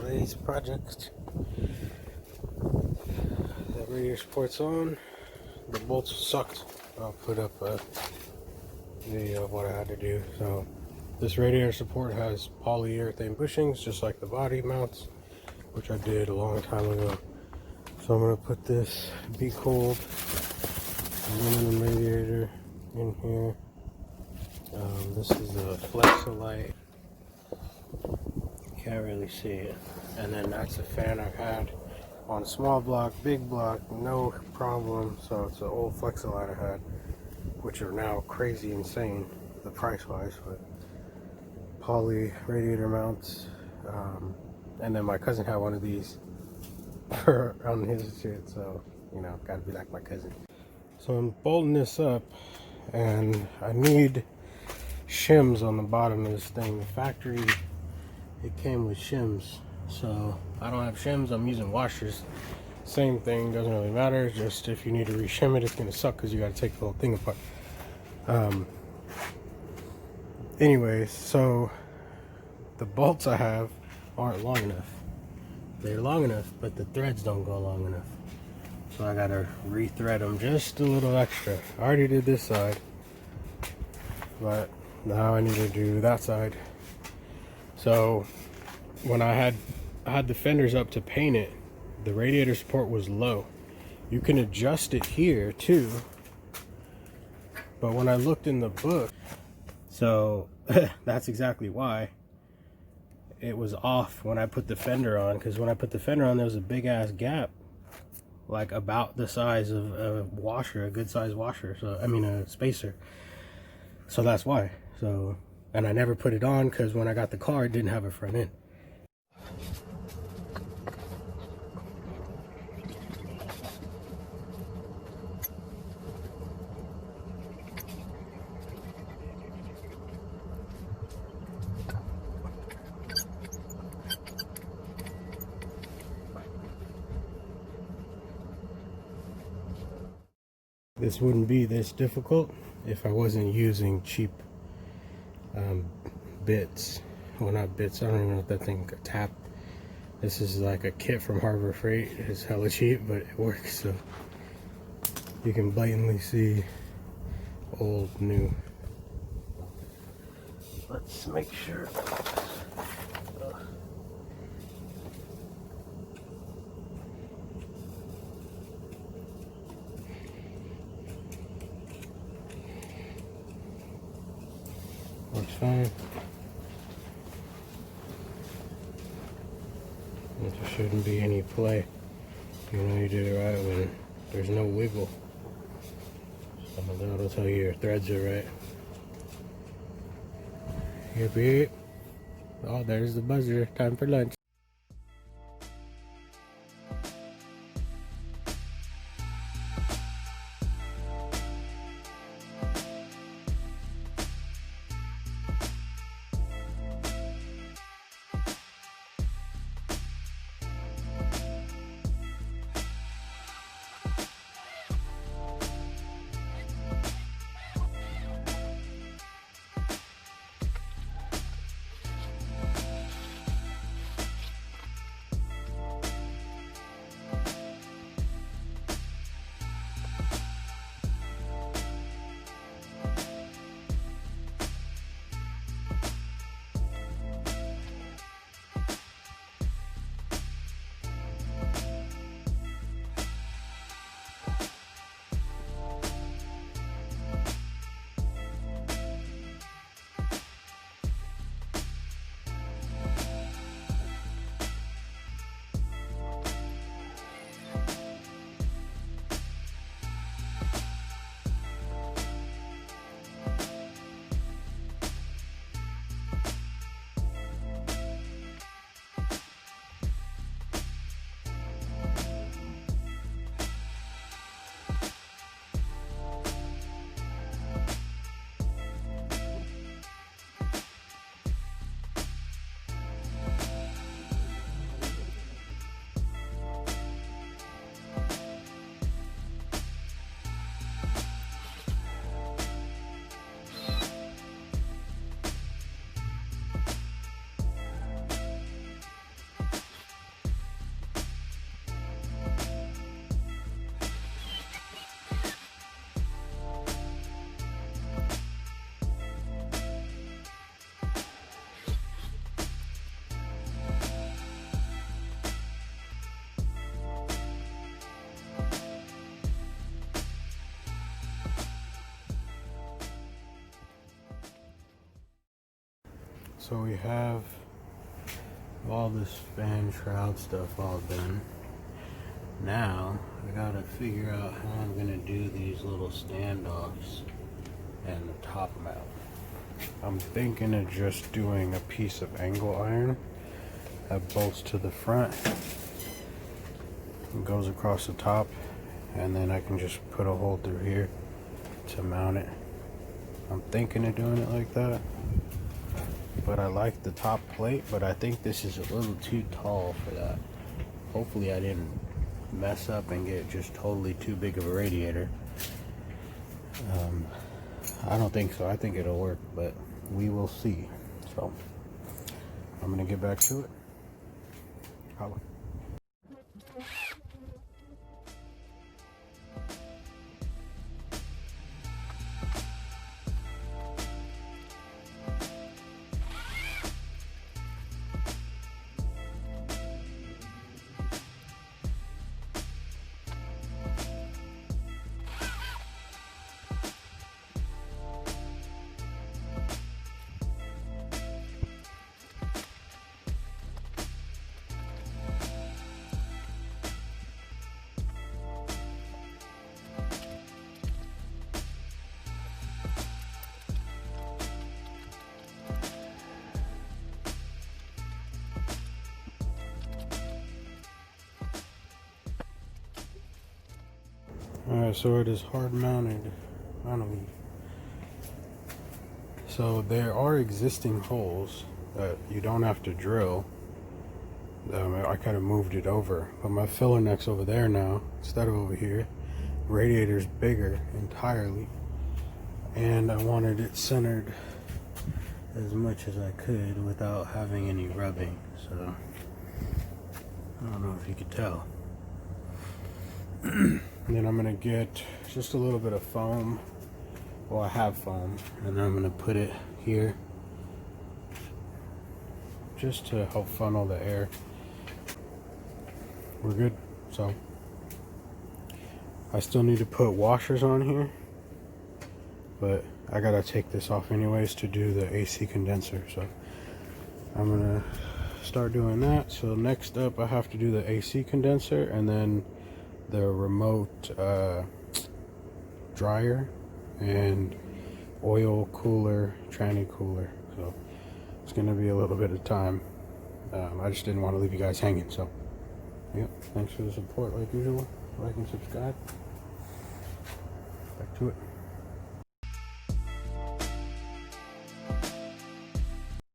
today's project. The radiator support's on. The bolts sucked. I'll put up a video of what I had to do. So this radiator support has polyurethane bushings, just like the body mounts, which I did a long time ago. So I'm going to put this Becool aluminum radiator in here. This is a Flexolite. Can't really see it. And then that's a fan I've had on a small block, big block, no problem. So it's an old Flexolite I had, which are now crazy insane, the price wise, but poly radiator mounts. And then my cousin had one of these on his shit, so you know, gotta be like my cousin. So I'm bolting this up, and I need shims on the bottom of this thing. The factory, it came with shims, so I don't have shims. I'm using washers. Same thing, doesn't really matter. Just if you need to reshim it, it's gonna suck because you gotta take the whole thing apart. Anyways, so the bolts I have aren't long enough. They're long enough, but the threads don't go long enough. So I gotta rethread them just a little extra. I already did this side, but now I need to do that side. So when I had the fenders up to paint it, the radiator support was low. You can adjust it here too, but when I looked in the book, so that's exactly why it was off when I put the fender on, because when I put the fender on, there was a big ass gap, like about the size of a washer, a good size washer. So I mean a spacer. So that's why. So, and I never put it on because when I got the car, it didn't have a front end. This wouldn't be this difficult if I wasn't using cheap bits. Well, not bits, I don't even know what that thing, tap. This is like a kit from Harbor Freight. It's hella cheap, but it works. So you can blatantly see old, new. Let's make sure. Works fine. There shouldn't be any play. You know you did it right when there's no wiggle. Some of that'll tell you your threads are right. Yep, yep. Oh, there's the buzzer. Time for lunch. So we have all this fan shroud stuff all done. Now I gotta figure out how I'm gonna do these little standoffs and the top mount. I'm thinking of just doing a piece of angle iron that bolts to the front and goes across the top, and then I can just put a hole through here to mount it. I'm thinking of doing it like that, but I like the top plate, but I think this is a little too tall for that. Hopefully I didn't mess up and get just totally too big of a radiator. I don't think so. I think it'll work, but we will see. So I'm gonna get back to it. Holla. Alright, so it is hard mounted, finally. So there are existing holes that you don't have to drill. I kind of moved it over, but my filler neck's over there now instead of over here. Radiator's bigger entirely, and I wanted it centered as much as I could without having any rubbing. So I don't know if you could tell. Then I'm gonna get just a little bit of foam. Well, I have foam, and then I'm gonna put it here just to help funnel the air. We're good. So I still need to put washers on here, but I gotta take this off anyways to do the AC condenser. So I'm gonna start doing that. So next up I have to do the AC condenser, and then the remote dryer and oil cooler, tranny cooler. So it's gonna be a little bit of time. I just didn't want to leave you guys hanging. So yep, thanks for the support like usual. Like and subscribe. Back to it.